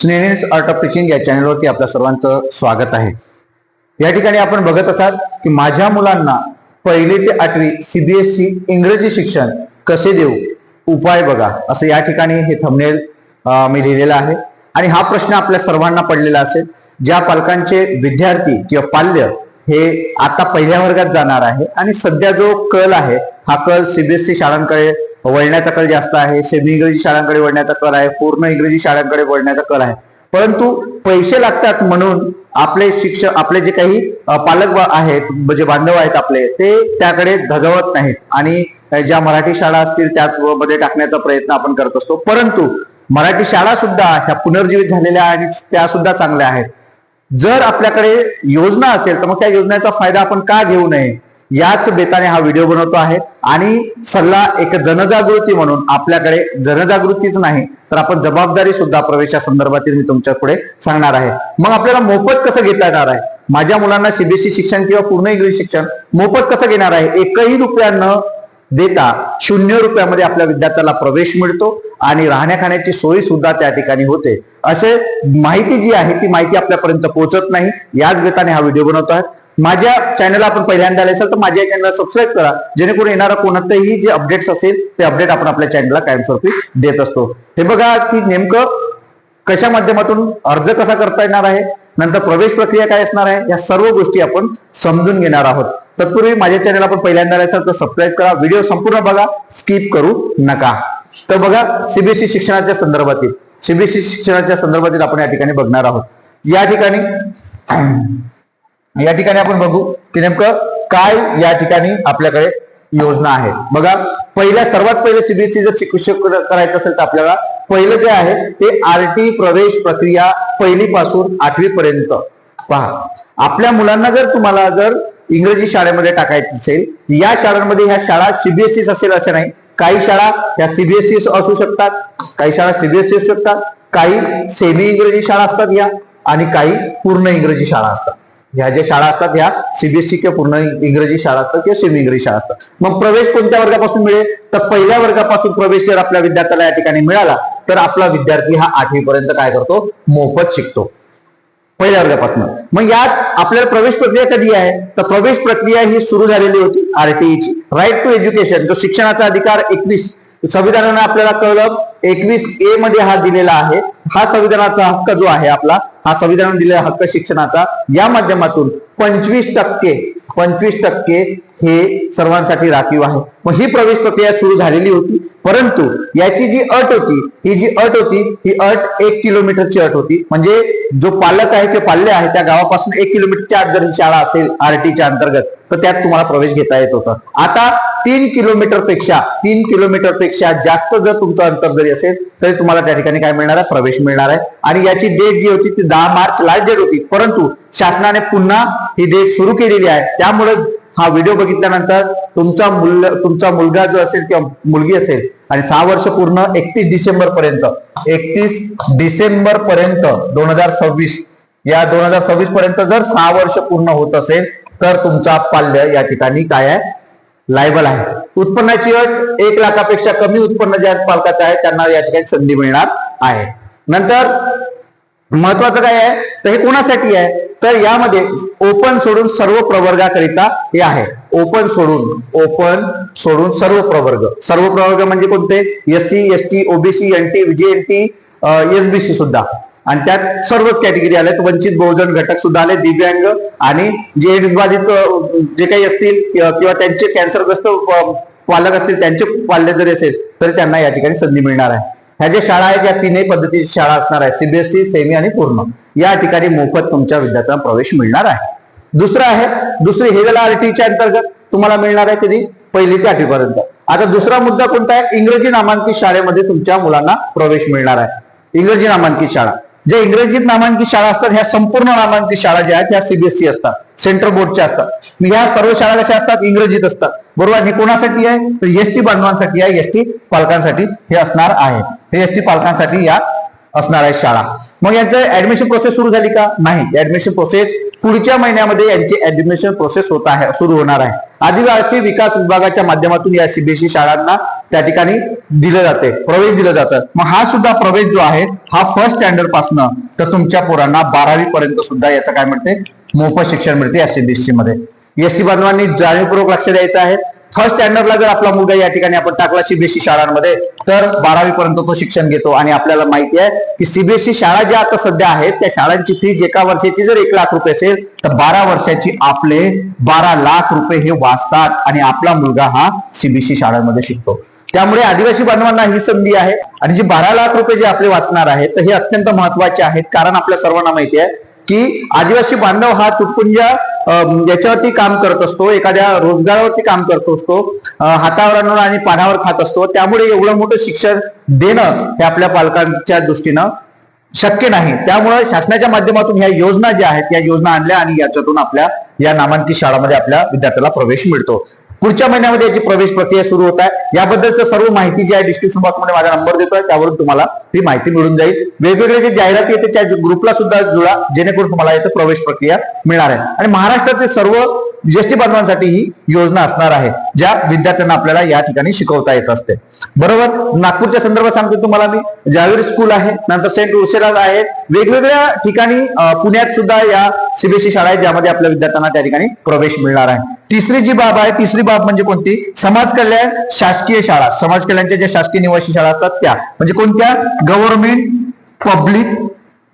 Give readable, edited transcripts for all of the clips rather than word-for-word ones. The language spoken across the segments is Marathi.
स्नेहल्स आर्ट ऑफ टीचिंग या चॅनलवरती आपल्या सर्वांचं स्वागत आहे। या ठिकाणी आपण बघत असाल की माझ्या मुलांना 1ली ते 8वी सीबीएसई इंग्रजी शिक्षण कसे देऊ, उपाय बघा, असं या ठिकाणी हे थंबनेल मी लिहिलेलं आहे। आणि हा प्रश्न आपल्या सर्वांना पडलेला असेल, ज्या पालकांचे विद्यार्थी किंवा पाल्य हे आता पहिल्या वर्गात जाणार आहे आणि सध्या जो कल आहे हा कल सीबीएसई शाळांकडे वळण्याचा कल जास्त आहे, सेमी इंग्रजी शाळांकडे वळण्याचा कल आहे, पूर्ण इंग्रजी शाळांकडे वळण्याचा कल आहे। परंतु पैसे लागतात म्हणून आपले जे काही पालक आहेत, म्हणजे बांधव आहेत आपले, ते त्याकडे धजावत नाहीत आणि ज्या मराठी शाळा असतील त्यामध्ये टाकण्याचा प्रयत्न आपण करत असतो। परंतु मराठी शाळा सुद्धा ह्या पुनर्जीवित झालेल्या आणि त्या सुद्धा चांगल्या आहेत। जर आपल्याकडे योजना असेल तर मग त्या योजनेचा फायदा आपण का घेऊ नये, याच बेताने हा व्हिडिओ बनवतो आहे। आणि सल्ला एक जनजागृती म्हणून, आपल्याकडे जनजागृतीच नाही तर आपण जबाबदारी सुद्धा प्रवेशा संदर्भातील मी तुमच्या पुढे सांगणार आहे। मग आपल्याला मोफत कसं घेता येणार आहे, माझ्या मुलांना सीबीएसई शिक्षण किंवा पूर्ण इंग्लिश शिक्षण मोफत कसं घेणार आहे, 1ही रुपया न देता 0 रुपयामध्ये आपल्या विद्यार्थ्याला प्रवेश मिळतो आणि राहण्या खाण्याची सोयी सुद्धा त्या ठिकाणी होते। असे माहिती जी आहे ती माहिती आपल्यापर्यंत पोहोचत नाही, याच बेताने हा व्हिडिओ बनवतो आहे। माझ्या चॅनलला आपण पहिल्यांदा आले असेल तर माझ्या चॅनलला सबस्क्राईब करा, जेणेकरून येणारा कोणतेही जे अपडेट्स असेल ते अपडेट आपण आपल्या चॅनलला कायमस्वरूपी देत असतो। हे बघा की नेमकं कशा माध्यमातून अर्ज कसा करता येणार आहे, नंतर प्रवेश प्रक्रिया काय असणार आहे, या सर्व गोष्टी आपण समजून घेणार आहोत। तत्पूर्वी माझ्या चॅनलला आपण पहिल्यांदा आले असेल तर सबस्क्राईब करा, व्हिडिओ संपूर्ण बघा, स्किप करू नका। तर बघा, सीबीएसई शिक्षणाच्या संदर्भातील आपण या ठिकाणी बघणार आहोत। या ठिकाणी आपण बघू की नेमकं काय या ठिकाणी आपल्याकडे योजना आहे। बघा, सर्वात पहिले सीबीएसई जर शिक्षण करायचं असेल तर आपल्याला पहिलं जे आहे ते आरटी प्रवेश प्रक्रिया 1ली पासून 8वी पर्यंत पहा। आपल्या मुलांना तुम्हाला जर इंग्रजी शाळेमध्ये टाकायचं असेल, या शाळांमध्ये ह्या शाळा सीबीएसई असेल असं नाही, काही शाळा ह्या सीबीएसई असू शकतात, काही शाळा सीबीएसई असू शकतात, काही सेमी इंग्रजी शाळा असतात या, आणि काही पूर्ण इंग्रजी शाळा असतात। ह्या ज्या शाळा असतात ह्या सीबीएसई किंवा पूर्ण इंग्रजी शाळा असतात किंवा सेमी इंग्रजी शाळा असतात। मग प्रवेश कोणत्या वर्गापासून मिळेल तर 1ल्या वर्गापासून प्रवेश जर आपल्या विद्यार्थ्याला या ठिकाणी मिळाला तर आपला विद्यार्थी हा 8वी पर्यंत काय करतो, मोफत शिकतो 1ल्या वर्गापासून। मग यात आपल्याला प्रवेश प्रक्रिया कधी आहे तर प्रवेश प्रक्रिया ही सुरू झालेली होती आरटीईची, राईट टू एज्युकेशन, जो शिक्षणाचा अधिकार 21 संविधानाने आपल्याला कळलं 21A मध्ये हा दिलेला आहे। हा संविधानाचा हक्क जो आहे आपला, हा संविधानाने दिलेला हक्क शिक्षणाचा, या माध्यमातून 25% हे सर्वांसाठी राखीव आहे। मग ही प्रवेश प्रक्रिया सुरू झालेली होती, परंतु याची जी अट होती ही अट 1 किलोमीटरची अट होती। म्हणजे जो पालक आहे किंवा पाल्य आहे त्या गावापासून 1 किलोमीटरच्या आत जर शाळा असेल आरटीच्या अंतर्गत तर त्यात तुम्हाला प्रवेश घेता येत होता। आता 3 किलोमीटरपेक्षा जास्त जर तुमचं अंतर जरी असेल तरी तुम्हाला त्या ठिकाणी काय मिळणार आहे, प्रवेश मिळणार आहे। आणि याची डेट जी होती ती 10 मार्च लास्ट डेट होती, परंतु शासनाने पुन्हा ही डेट सुरू केलेली आहे। त्यामुळे हा व्हिडिओ बघितल्यानंतर तुमचा मुलगा जो असेल किंवा मुलगी असेल आणि 6 वर्ष पूर्ण 31 डिसेंबर पर्यंत 2026 या 2026 पर्यंत जर 6 वर्ष पूर्ण होत असेल तर तुमचा पाल्य या ठिकाणी काय आहे, लायबल आहे। उत्पन्नाची अट 1 लाखापेक्षा कमी उत्पन्न ज्या पालकाचं आहे त्यांना या ठिकाणी संधी मिळणार आहे। नंतर महत्वाचं काय आहे तर हे कोणासाठी आहे तर यामध्ये ओपन सोडून सर्व प्रवर्गाकरिता हे आहे। ओपन सोडून सर्व प्रवर्ग म्हणजे कोणते, SC, ST, OBC, NT, VJNT, SBC सुद्धा, आणि त्यात सर्वच कॅटेगरी आले, वंचित बहुजन घटक सुद्धा आले, दिव्यांग आणि जे एड्स बाधित जे काही असतील किंवा त्यांचे कॅन्सरग्रस्त पालक असतील, त्यांचे पाल्य जरी असेल तरी त्यांना या ठिकाणी संधी मिळणार आहे। ह्या ज्या शाळा आहेत या 3ही पद्धतीची शाळा असणार आहे, सीबीएसई, सेमी आणि पूर्ण, या ठिकाणी मोफत तुमच्या विद्यार्थ्यांना प्रवेश मिळणार आहे। दुसरी हे झालं आरटीच्या अंतर्गत तुम्हाला मिळणार आहे कधी, 1ली ते 8वी पर्यंत। आता दुसरा मुद्दा कोणता आहे, इंग्रजी नामांकित शाळेमध्ये तुमच्या मुलांना प्रवेश मिळणार आहे। इंग्रजी नामांकित शाळा, ज्या इंग्रजीत नामांकित शाळा असतात ह्या संपूर्ण नामांकित शाळा ज्या आहेत ह्या सीबीएसई असतात, सेंट्रल बोर्डच्या असतात। ह्या सर्व शाळा कशा असतात, इंग्रजीत असतात, बरोबर। हे कोणासाठी आहे तर एसटी बांधवांसाठी आहे, एसटी पालकांसाठी हे असणार आहे, हे एसटी पालकांसाठी या असणार आहे शाळा। मग यांचं ऍडमिशन प्रोसेस सुरू झाली का, नाही, ऍडमिशन प्रोसेस पुढच्या महिन्यामध्ये यांची ऍडमिशन प्रोसेस सुरू होणार आहे। आदिवासी विकास विभागाच्या माध्यमातून या सीबीएसई शाळांना त्या ठिकाणी दिलं जाते, प्रवेश दिलं जातं. मग हा सुद्धा प्रवेश जो आहे हा फर्स्ट स्टँडर्ड पासनं तर तुमच्या पोरांना 12वी पर्यंत सुद्धा याचं काय म्हणते मोफत शिक्षण मिळते या सीबीएसई मध्ये. एसटी बांधवांनी जाणीवपूर्वक लक्ष द्यायचं आहे. फर्स्ट स्टँडर्डला जर आपला मुलगा या ठिकाणी आपण टाकला सीबीएसई शाळांमध्ये तर 12वी पर्यंत तो शिक्षण घेतो. आणि आपल्याला माहिती आहे की सीबीएसई शाळा ज्या आता सध्या आहेत त्या शाळांची फी एका वर्षाची जर 1 लाख रुपये असेल तर 12 वर्षाची आपले 12 लाख रुपये हे वाचतात आणि आपला मुलगा हा सीबीएसई शाळांमध्ये शिकतो. त्यामुळे आदिवासी बांधवांना ही संधी आहे. आणि जे 12 लाख रुपये जे आपले वाचणार आहेत तर हे अत्यंत महत्वाचे आहेत. कारण आपल्या सर्वांना माहिती आहे की आदिवासी बांधव हा तुटपुंज याच्यावरती काम करत असतो, एखाद्या रोजगारावरती काम करत असतो, हातावर आणून आणि पाण्यावर खात असतो. त्यामुळे एवढं मोठं शिक्षण देणं हे आपल्या पालकांच्या दृष्टीनं शक्य नाही. त्यामुळे शासनाच्या माध्यमातून ह्या योजना ज्या आहेत या योजना आणल्या आणि याच्यातून आपल्या या नामांकित शाळांमध्ये आपल्या विद्यार्थ्याला प्रवेश मिळतो. पुढच्या महिन्यामध्ये याची प्रवेश प्रक्रिया सुरू होत आहे. याबद्दलचं सर्व माहिती जी आहे डिस्क्रिप्शन बॉक्समध्ये माझा नंबर देतोय, त्यावरून तुम्हाला ती माहिती मिळून जाईल. वेगवेगळे जे जाहिराती येते त्या ग्रुपला सुद्धा जुळा, जेणेकरून तुम्हाला इथे प्रवेश प्रक्रिया मिळणार आहे. आणि महाराष्ट्रातील सर्व एसटी बांधवांसाठी ही योजना असणार आहे ज्या विद्यार्थ्यांना आपल्याला या ठिकाणी शिकवता येत असते. बरोबर. नागपूरच्या संदर्भात सांगतो तुम्हाला मी, जावेरी स्कूल आहे, नंतर सेंट उर्सेलाज आहे, वेगवेगळ्या ठिकाणी पुण्यात सुद्धा या सीबीएसई शाळा आहेत ज्यामध्ये आपल्या विद्यार्थ्यांना त्या ठिकाणी प्रवेश मिळणार आहे. तिसरी जी बाब आहे, तिसरी बाब म्हणजे कोणती, समाज कल्याण शासकीय शाळा. समाज कल्याणच्या ज्या शासकीय निवासी शाळा असतात त्या म्हणजे कोणत्या,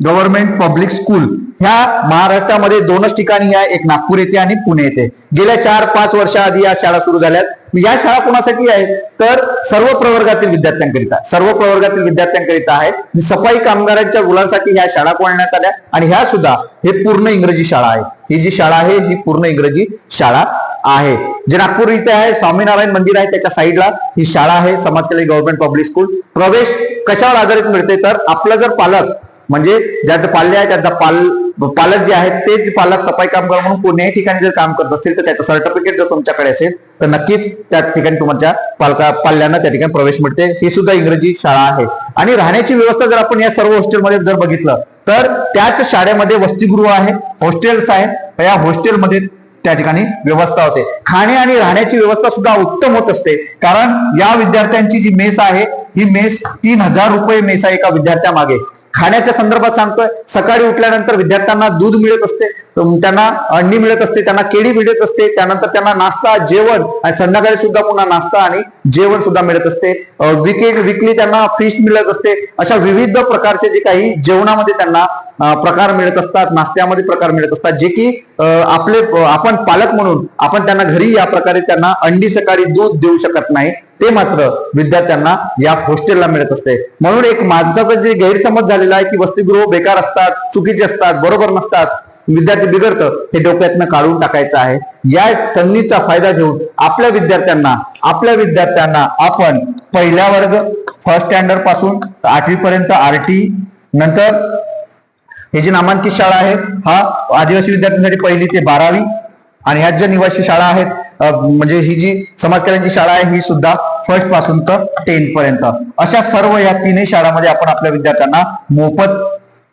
गव्हर्नमेंट पब्लिक स्कूल. ह्या महाराष्ट्रामध्ये 2च ठिकाणी आहे, एक नागपूर येथे आणि पुणे येथे. गेल्या 4-5 वर्षाआधी या शाळा सुरू झाल्यात. या शाळा कोणासाठी आहेत तर सर्व प्रवर्गातील विद्यार्थ्यांकरिता आहेत. सफाई कामगारांच्या मुलांसाठी ह्या शाळा खोलण्यात आल्या आणि ह्या सुद्धा हे पूर्ण इंग्रजी शाळा आहे. ही जी शाळा आहे ही पूर्ण इंग्रजी शाळा आहे. जे नागपूर इथे आहे, स्वामीनारायण मंदिर आहे त्याच्या साईडला ही शाळा आहे, समाज कल्याण गव्हर्नमेंट पब्लिक स्कूल. प्रवेश कशावर आधारित मिळते तर आपलं जर पालक म्हणजे ज्याचं पाल्य आहे त्याचा पालक जे आहेत ते पालक सफाई कामगार म्हणून कोणत्याही ठिकाणी जर काम करत असतील तर त्याचं सर्टिफिकेट जर तुमच्याकडे असेल तर नक्कीच त्या ठिकाणी तुमच्या पाल्यांना त्या ठिकाणी प्रवेश मिळते. ही सुद्धा इंग्रजी शाळा आहे. आणि राहण्याची व्यवस्था जर आपण या सर्व हॉस्टेलमध्ये जर बघितलं तर त्याच शाळेमध्ये वसतिगृह आहे, हॉस्टेल्स आहे. या हॉस्टेलमध्ये त्या ठिकाणी व्यवस्था होते. खाणे आणि राहण्याची व्यवस्था सुद्धा उत्तम होत असते. कारण या विद्यार्थ्यांची जी मेस आहे ही मेस 3000 रुपये मेस आहे एका विद्यार्थ्यामागे. खाण्याच्या संदर्भात सांगतोय, सकाळी उठल्यानंतर विद्यार्थ्यांना दूध मिळत असते, त्यांना अंडी मिळत असते, त्यांना केळी मिळत असते, त्यानंतर त्यांना नाश्ता जेवण आणि संध्याकाळी सुद्धा पुन्हा नाश्ता आणि जेवण सुद्धा मिळत असते. विकली त्यांना फिश मिळत असते. अशा विविध प्रकारचे जे काही जेवणामध्ये त्यांना प्रकार मिळत असतात, नाश्त्यामध्ये प्रकार मिळत असतात, जे की आपण पालक म्हणून आपण त्यांना घरी या प्रकारे त्यांना अंडी सकाळी दूध देऊ शकत नाही, ते मात्र विद्यार्थ्यांना या हॉस्टेलला मिळत असते. म्हणून एक माणसाचा जे गैरसमज झालेला आहे की वसतिगृह बेकार असतात, चुकीचे असतात, बरोबर नसतात, विद्यार्थी बिघडतं, हे डोक्यातनं काढून टाकायचं आहे. या संधीचा फायदा घेऊन आपल्या विद्यार्थ्यांना आपण पहिला वर्ग फर्स्ट स्टँडर्ड पासून 8वी पर्यंत आरटी, नंतर हे जी नामांकित शाळा आहे हा आदिवासी विद्यार्थ्यांसाठी 1ली ते 12वी, आणि ह्यात ज्या निवासी शाळा आहेत म्हणजे ही जी समाज कल्याणची शाळा आहे ही सुद्धा फर्स्ट पासून तर 10 पर्यंत. अशा सर्व या 3ही शाळांमध्ये आपण आपल्या विद्यार्थ्यांना मोफत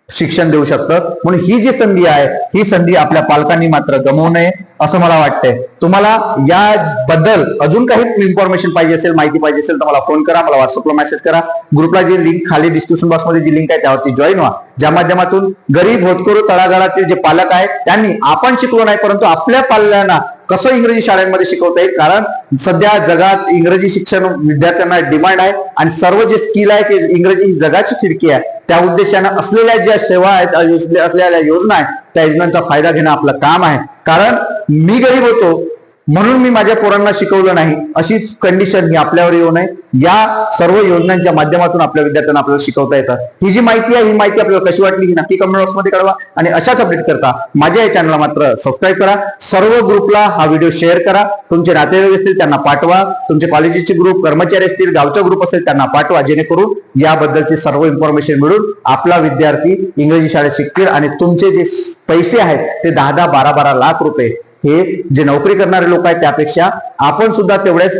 शिक्षण देऊ शकतं. म्हणून ही जी संधी आहे ही संधी आपल्या पालकांनी मात्र गमावू नये असं मला वाटतंय. तुम्हाला याबद्दल अजून काही इन्फॉर्मेशन पाहिजे असेल, माहिती पाहिजे असेल तर मला फोन करा, मला व्हॉट्सअपला मेसेज करा. ग्रुपला जी लिंक खाली डिस्क्रिप्शन बॉक्समध्ये जी लिंक आहे त्यावरती जॉईन व्हा, ज्या माध्यमातून गरीब होतकरू तळागाळातील जे पालक आहेत त्यांनी आपण शिकलो नाही परंतु आपल्या पाल्यांना कसं इंग्रजी शाळांमध्ये शिकवता येईल. कारण सध्या जगात इंग्रजी शिक्षण विद्यार्थ्यांना डिमांड आहे आणि सर्व जे स्किल आहे ते इंग्रजी ही जगाची खिडकी आहे. त्या उद्देशानं असलेल्या ज्या सेवा आहेत, असलेल्या योजना आहेत त्या योजनांचा फायदा घेणं आपलं काम आहे. कारण मी गरीब होतो म्हणून मी माझ्या पोरांना शिकवलं नाही अशी कंडिशन ही आपल्यावर येऊ नये. या सर्व योजनांच्या माध्यमातून आपल्या विद्यार्थ्यांना आपल्याला शिकवता येतात. ही जी माहिती आहे ही माहिती आपल्याला कशी वाटली ही नक्की कमेंट बॉक्समध्ये कळवा. आणि अशाच अपडेट करता माझ्या या चॅनलला मात्र सबस्क्राईब करा. सर्व ग्रुपला हा व्हिडिओ शेअर करा. तुमचे नातेवाईक असतील त्यांना पाठवा, तुमचे कॉलेजचे ग्रुप, कर्मचारी असतील, गावचा ग्रुप असेल त्यांना पाठवा, जेणेकरून याबद्दलची सर्व इन्फॉर्मेशन मिळून आपला विद्यार्थी इंग्रजी शाळेत शिकतील आणि तुमचे जे पैसे आहेत ते 10-10, 12-12 लाख रुपये हे जे नोकरी करणारे लोक आहेत त्यापेक्षा आपण सुद्धा तेवढ्याच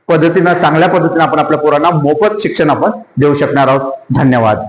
पद्धतीनं चांगल्या पद्धतीने आपण आपल्या पोरांना मोफत शिक्षण आपण देऊ शकणार आहोत. धन्यवाद.